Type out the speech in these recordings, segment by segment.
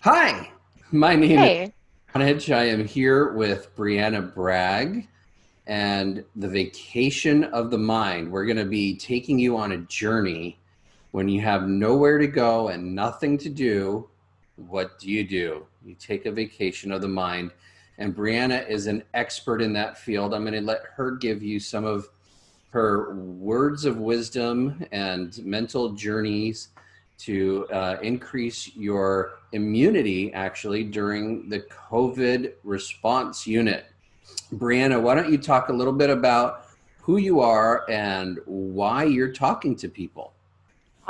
Hi, my name is Hey, Gronich. I am here with Briana Bragg and the Vacation of the Mind. We're going to be taking you on a journey when you have nowhere to go and nothing to do. What do? You take a vacation of the mind. And Brianna is an expert in that field. I'm going to let her give you some of her words of wisdom and mental journeys to increase your immunity actually during the COVID response unit. Brianna, why don't you talk a little bit about who you are and why you're talking to people?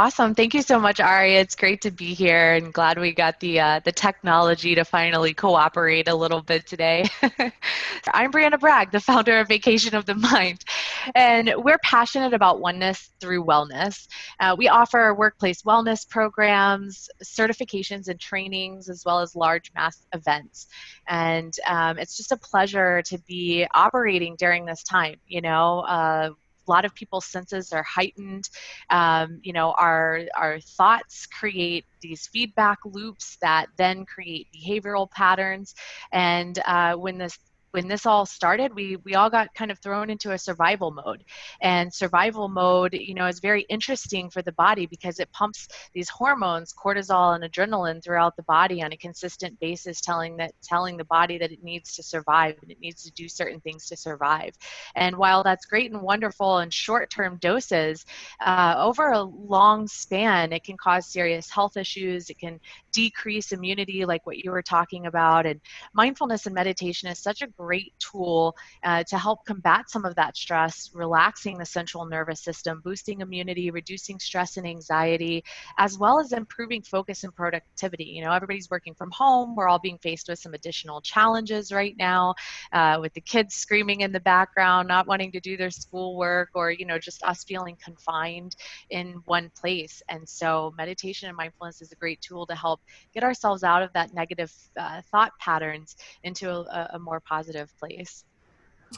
awesome. Thank you so much, Ari. It's great to be here and glad we got the technology to finally cooperate a little bit today. I'm Briana Bragg, the founder of Vacation of the Mind, and we're passionate about oneness through wellness. We offer workplace wellness programs, certifications and trainings, as well as large mass events. And it's just a pleasure to be operating during this time. A lot of people's senses are heightened. Our thoughts create these feedback loops that then create behavioral patterns. And when this all started, we all got kind of thrown into a survival mode. And survival mode, is very interesting for the body because it pumps these hormones, cortisol and adrenaline, throughout the body on a consistent basis, telling the body that it needs to survive and it needs to do certain things to survive. And while that's great and wonderful in short-term doses, over a long span, it can cause serious health issues. It can decrease immunity, like what you were talking about. And mindfulness and meditation is such a great tool to help combat some of that stress, relaxing the central nervous system, boosting immunity, reducing stress and anxiety, as well as improving focus and productivity. Everybody's working from home. We're all being faced with some additional challenges right now, with the kids screaming in the background, not wanting to do their schoolwork, or, just us feeling confined in one place. And so meditation and mindfulness is a great tool to help get ourselves out of that negative thought patterns into a more positive place.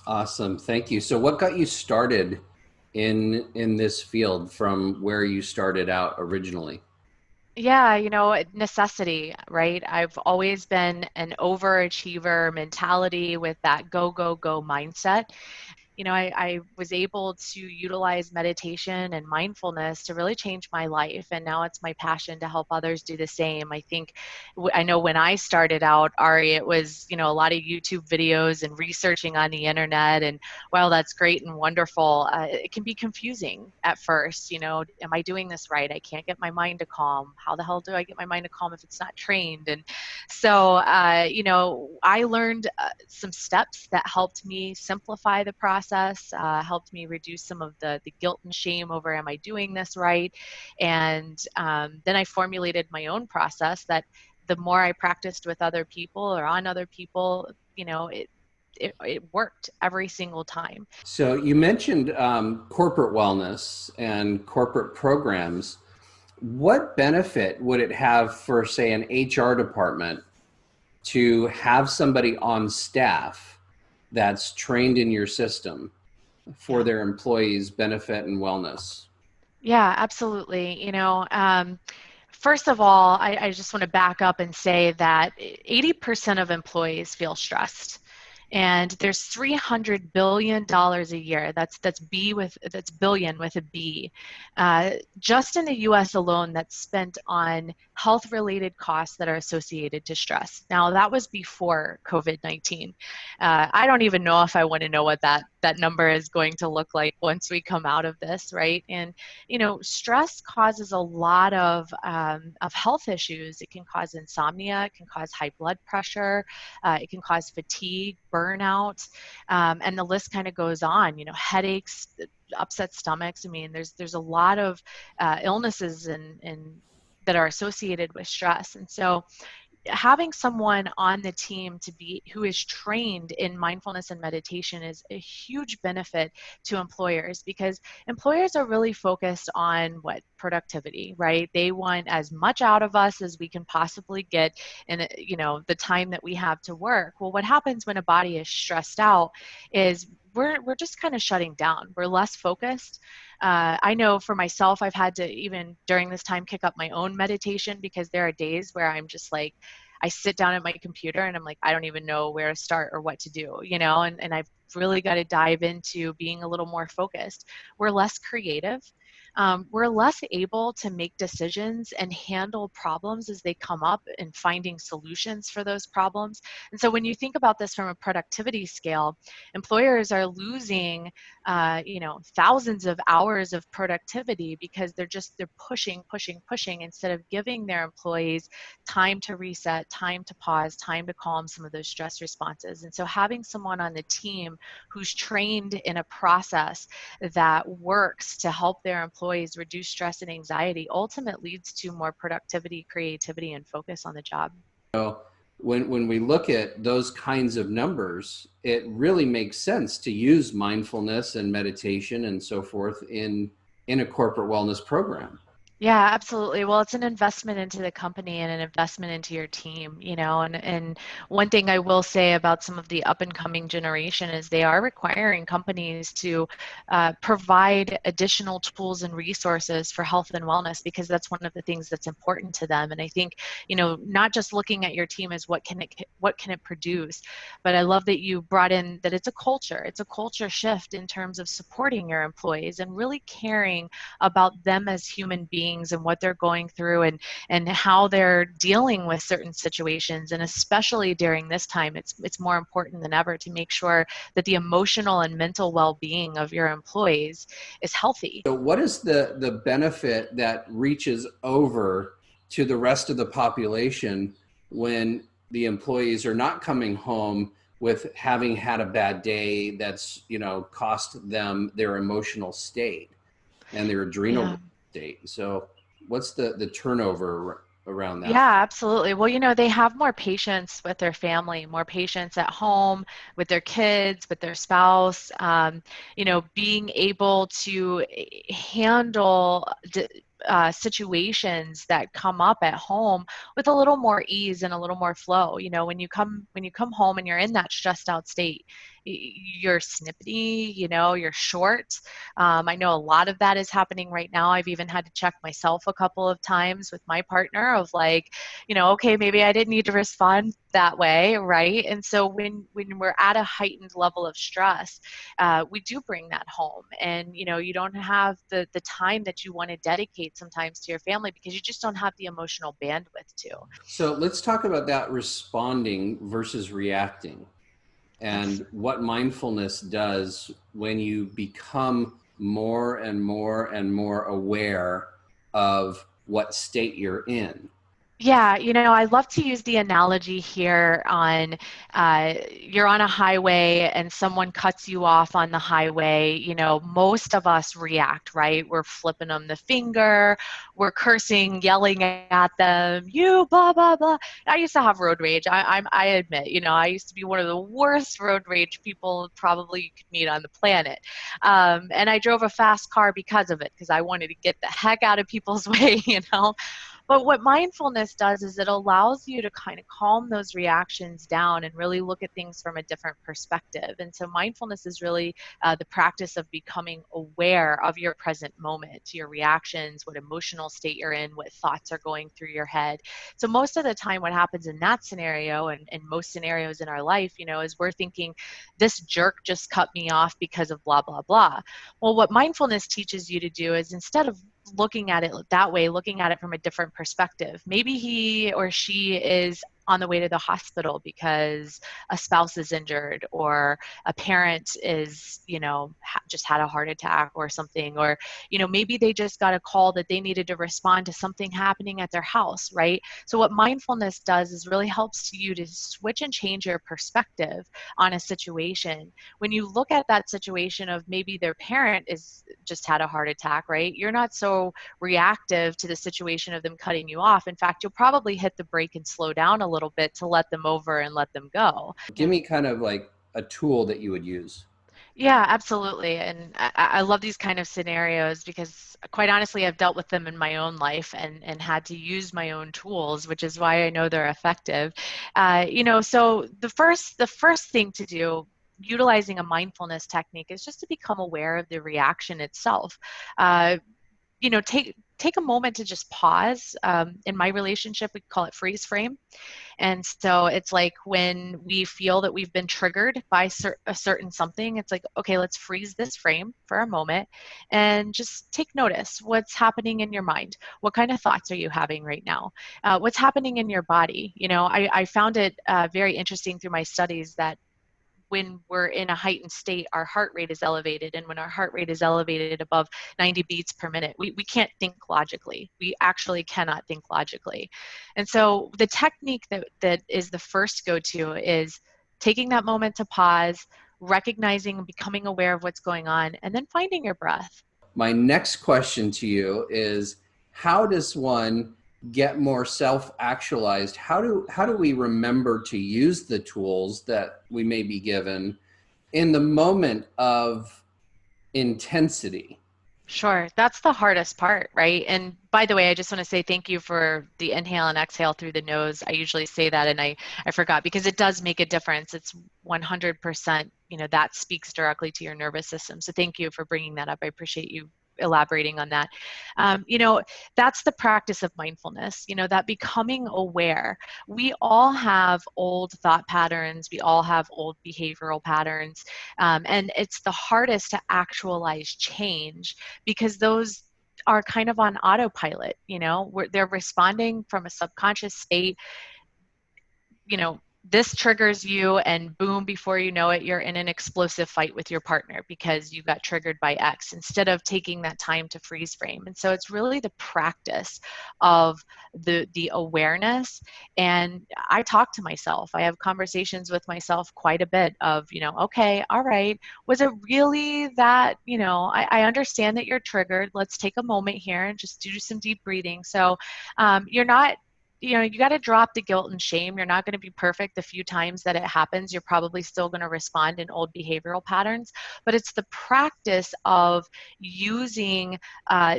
Awesome, thank you. So, what got you started in this field from where you started out originally? Yeah, necessity, right? I've always been an overachiever mentality with that go, go, go mindset. I was able to utilize meditation and mindfulness to really change my life. And now it's my passion to help others do the same. I know when I started out, Ari, it was, a lot of YouTube videos and researching on the internet. And while that's great and wonderful, it can be confusing at first. Am I doing this right? I can't get my mind to calm. How the hell do I get my mind to calm if it's not trained? And so, I learned some steps that helped me simplify the process, helped me reduce some of the guilt and shame over, am I doing this right? And then I formulated my own process that the more I practiced with other people or on other people, it worked every single time. So, you mentioned corporate wellness and corporate programs. What benefit would it have for, say, an HR department to have somebody on staff that's trained in your system for Yeah. their employees' benefit and wellness? Yeah, absolutely. First of all, I just want to back up and say that 80% of employees feel stressed. And there's $300 billion a year. That's billion with a B, just in the U.S. alone, that's spent on health-related costs that are associated to stress. Now, that was before COVID-19. I don't even know if I want to know what that number is going to look like once we come out of this, right? And stress causes a lot of health issues. It can cause insomnia, it can cause high blood pressure, it can cause fatigue, burnout, and the list kind of goes on. Headaches, upset stomachs. I mean, there's a lot of illnesses and that are associated with stress. And so having someone on the team to be who is trained in mindfulness and meditation is a huge benefit to employers, because employers are really focused on what productivity, right? They want as much out of us as we can possibly get in the time that we have to work. Well, what happens when a body is stressed out is we're just kind of shutting down. We're less focused. I know for myself, I've had to, even during this time, kick up my own meditation, because there are days where I'm just like, I sit down at my computer and I'm like, I don't even know where to start or what to do, you know, and I've really got to dive into being a little more focused. We're less creative. We're less able to make decisions and handle problems as they come up and finding solutions for those problems. And so when you think about this from a productivity scale, employers are losing, thousands of hours of productivity because they're pushing instead of giving their employees time to reset, time to pause, time to calm some of those stress responses. And so having someone on the team who's trained in a process that works to help their employees reduce stress and anxiety ultimately leads to more productivity, creativity, and focus on the job. So when we look at those kinds of numbers, it really makes sense to use mindfulness and meditation and so forth in a corporate wellness program. Yeah, absolutely. Well, it's an investment into the company and an investment into your team, you know, and one thing I will say about some of the up and coming generation is they are requiring companies to provide additional tools and resources for health and wellness because that's one of the things that's important to them. And I think, you know, not just looking at your team as what can it produce, but I love that you brought in that it's a culture. It's a culture shift in terms of supporting your employees and really caring about them as human beings and what they're going through and how they're dealing with certain situations. And especially during this time, it's more important than ever to make sure that the emotional and mental well-being of your employees is healthy. So what is the benefit that reaches over to the rest of the population when the employees are not coming home with having had a bad day that's, cost them their emotional state and their adrenal Yeah. state? So what's the turnover around that? Yeah, absolutely. Well, you know, they have more patience with their family, more patience at home, with their kids, with their spouse, being able to handle situations that come up at home with a little more ease and a little more flow. You know, when you come home and you're in that stressed out state, you're snippety, you know, you're short. I know a lot of that is happening right now. I've even had to check myself a couple of times with my partner of like, okay, maybe I didn't need to respond that way, right? And so when we're at a heightened level of stress, we do bring that home, and you don't have the time that you want to dedicate sometimes to your family because you just don't have the emotional bandwidth to. So let's talk about that responding versus reacting and what mindfulness does when you become more and more and more aware of what state you're in. Yeah, I love to use the analogy here on you're on a highway and someone cuts you off on the highway. Most of us react, right? We're flipping them the finger, we're cursing, yelling at them, you blah, blah, blah. I used to have road rage. I admit, I used to be one of the worst road rage people probably you could meet on the planet. And I drove a fast car because of it, because I wanted to get the heck out of people's way. But what mindfulness does is it allows you to kind of calm those reactions down and really look at things from a different perspective. And so mindfulness is really the practice of becoming aware of your present moment, your reactions, what emotional state you're in, what thoughts are going through your head. So most of the time what happens in that scenario and most scenarios in our life, is we're thinking, this jerk just cut me off because of blah, blah, blah. Well, what mindfulness teaches you to do is instead of looking at it that way, looking at it from a different perspective. Maybe he or she is on the way to the hospital because a spouse is injured or a parent is, just had a heart attack or something, or, maybe they just got a call that they needed to respond to something happening at their house, right? So what mindfulness does is really helps you to switch and change your perspective on a situation. When you look at that situation of maybe their parent is just had a heart attack, right? You're not so reactive to the situation of them cutting you off. In fact, you'll probably hit the brake and slow down a little bit to let them over and let them go. Give Yeah. me kind of like a tool that you would use. Yeah, absolutely. And I love these kind of scenarios because quite honestly, I've dealt with them in my own life and had to use my own tools, which is why I know they're effective. So the first thing to do utilizing a mindfulness technique is just to become aware of the reaction itself. Take take a moment to just pause. In my relationship, we call it freeze frame. And so it's like when we feel that we've been triggered by a certain something, it's like, okay, let's freeze this frame for a moment and just take notice. What's happening in your mind? What kind of thoughts are you having right now? What's happening in your body? You know, I found it very interesting through my studies that when we're in a heightened state, our heart rate is elevated. And when our heart rate is elevated above 90 beats per minute, we can't think logically. We actually cannot think logically. And so the technique that is the first go-to is taking that moment to pause, recognizing and becoming aware of what's going on, and then finding your breath. My next question to you is, how does one get more self-actualized? How do we remember to use the tools that we may be given in the moment of intensity? Sure, that's the hardest part, right? And by the way, I just want to say thank you for the inhale and exhale through the nose. I usually say that and I forgot because it does make a difference. It's 100%, you know, that speaks directly to your nervous system. So thank you for bringing that up. I appreciate you elaborating on that. You know, that's the practice of mindfulness, you know, that becoming aware. We all have old thought patterns. We all have old behavioral patterns. And it's the hardest to actualize change because those are kind of on autopilot, you know, where they're responding from a subconscious state. You know, this triggers you and boom, before you know it, you're in an explosive fight with your partner because you got triggered by X instead of taking that time to freeze frame. And so it's really the practice of the awareness. And I talk to myself. I have conversations with myself quite a bit of, you know, okay, all right, was it really that, you know, I understand that you're triggered. Let's take a moment here and just do some deep breathing. So you're not, you know, you got to drop the guilt and shame. You're not going to be perfect the few times that it happens. You're probably still going to respond in old behavioral patterns, but it's the practice of using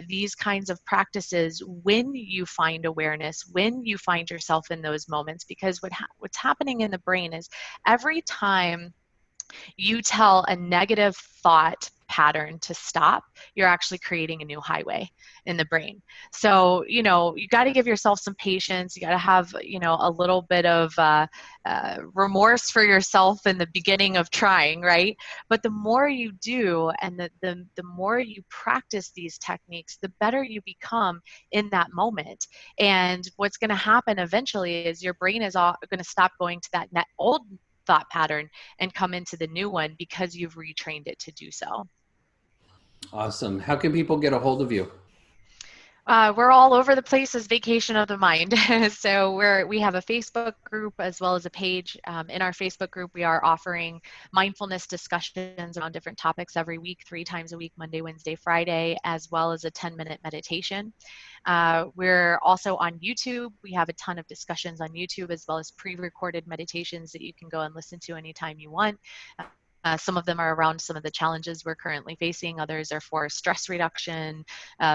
these kinds of practices when you find awareness, when you find yourself in those moments, because what's happening in the brain is every time you tell a negative thought pattern to stop, you're actually creating a new highway in the brain. So, you know, you got to give yourself some patience. You got to have, you know, a little bit of remorse for yourself in the beginning of trying, right? But the more you do and the more you practice these techniques, the better you become in that moment. And what's going to happen eventually is your brain is going to stop going to that old thought pattern and come into the new one because you've retrained it to do so. Awesome. How can people get a hold of you? We're all over the place as Vacation of the Mind. So we have a Facebook group as well as a page. In our Facebook group, we are offering mindfulness discussions around different topics every week, 3 times a week, Monday, Wednesday, Friday, as well as a 10-minute meditation. We're also on YouTube. We have a ton of discussions on YouTube as well as pre-recorded meditations that you can go and listen to anytime you want. Some of them are around some of the challenges we're currently facing. Others are for stress reduction,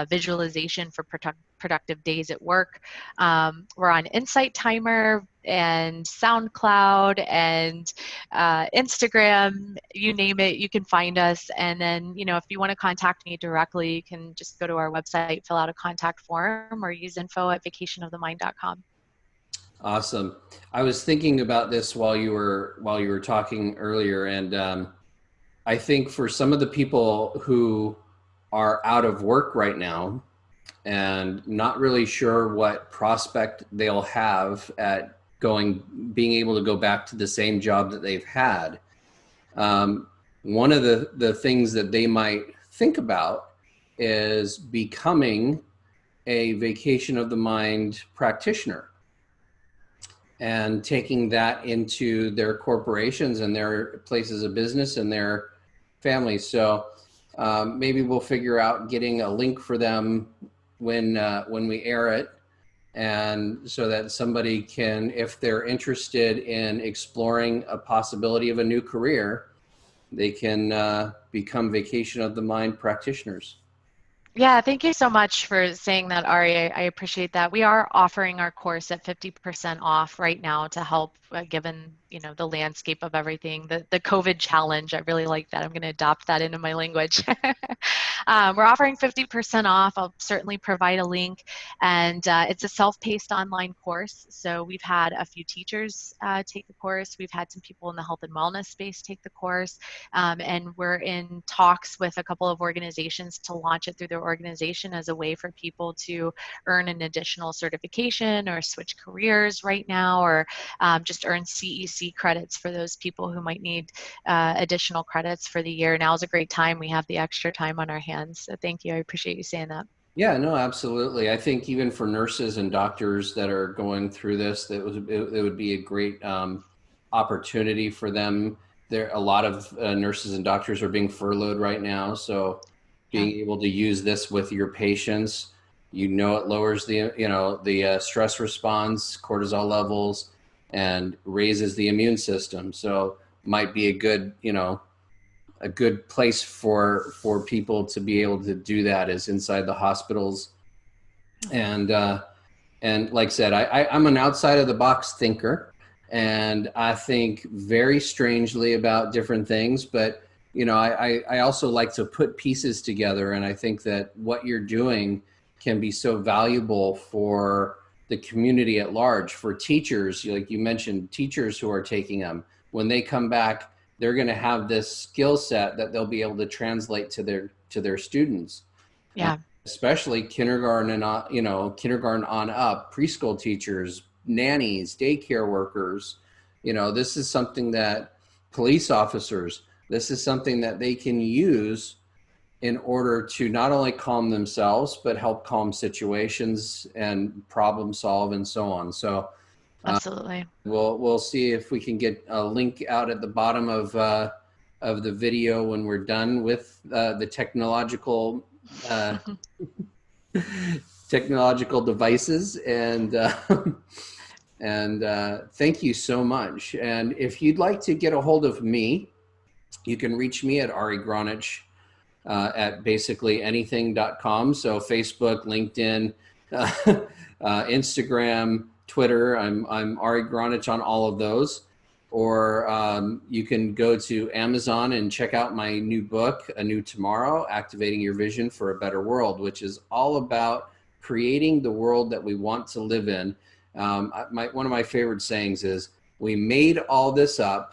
visualization for productive days at work. We're on Insight Timer and SoundCloud and Instagram, you name it, you can find us. And then, you know, if you want to contact me directly, you can just go to our website, fill out a contact form, or use info@vacationofthemind.com. Awesome. I was thinking about this while you were talking earlier, and I think for some of the people who are out of work right now and not really sure what prospect they'll have at being able to go back to the same job that they've had, one of the things that they might think about is becoming a Vacation of the Mind practitioner and taking that into their corporations and their places of business and their families. So maybe we'll figure out getting a link for them when we air it, and so that somebody can, if they're interested in exploring a possibility of a new career, they can become Vacation of the Mind practitioners. Yeah, thank you so much for saying that, Ari. I appreciate that. We are offering our course at 50% off right now to help, given the landscape of everything. The COVID challenge, I really like that. I'm going to adopt that into my language. We're offering 50% off. I'll certainly provide a link. And it's a self-paced online course. So we've had a few teachers take the course. We've had some people in the health and wellness space take the course. And we're in talks with a couple of organizations to launch it through their organization as a way for people to earn an additional certification or switch careers right now, or just earn CEC credits for those people who might need additional credits for the year. Now is a great time. We have the extra time on our hands. So thank you. I appreciate you saying that. Yeah, no, absolutely. I think even for nurses and doctors that are going through this, it would be a great opportunity for them. There, a lot of nurses and doctors are being furloughed right now, so Yeah. being able to use this with your patients, it lowers the stress response, cortisol levels, and raises the immune system. So might be a good place for people to be able to do that is inside the hospitals. And like I said, I'm an outside of the box thinker, and I think very strangely about different things, but I also like to put pieces together, and I think that what you're doing can be so valuable for the community at large, for teachers, like you mentioned, teachers who are taking them. When they come back, they're going to have this skill set that they'll be able to translate to their students. Yeah. Especially kindergarten and kindergarten on up, preschool teachers, nannies, daycare workers. This is something that police officers, this is something that they can use in order to not only calm themselves, but help calm situations and problem solve and so on. So Absolutely. we'll see if we can get a link out at the bottom of the video when we're done with the technological technological devices. And thank you so much. And if you'd like to get a hold of me, you can reach me at Ari Gronich at basicallyanything.com. So Facebook, LinkedIn, Instagram, Twitter. I'm Ari Gronich on all of those. Or you can go to Amazon and check out my new book, A New Tomorrow, Activating Your Vision for a Better World, which is all about creating the world that we want to live in. One of my favorite sayings is, we made all this up.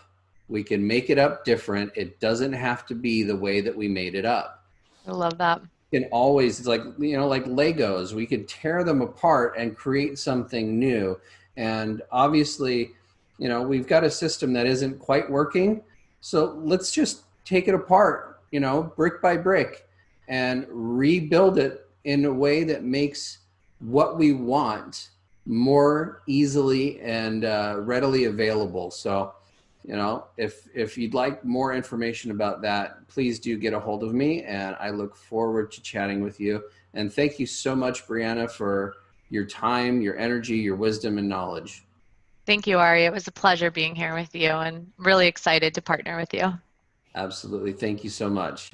We can make it up different. It doesn't have to be the way that we made it up. I love that. Can always, it's like, like Legos, we could tear them apart and create something new. And obviously, we've got a system that isn't quite working. So let's just take it apart, brick by brick, and rebuild it in a way that makes what we want more easily and readily available. So, if you'd like more information about that, please do get a hold of me, and I look forward to chatting with you. And thank you so much, Brianna, for your time, your energy, your wisdom, and knowledge. Thank you, Ari. It was a pleasure being here with you, and really excited to partner with you. Absolutely. Thank you so much.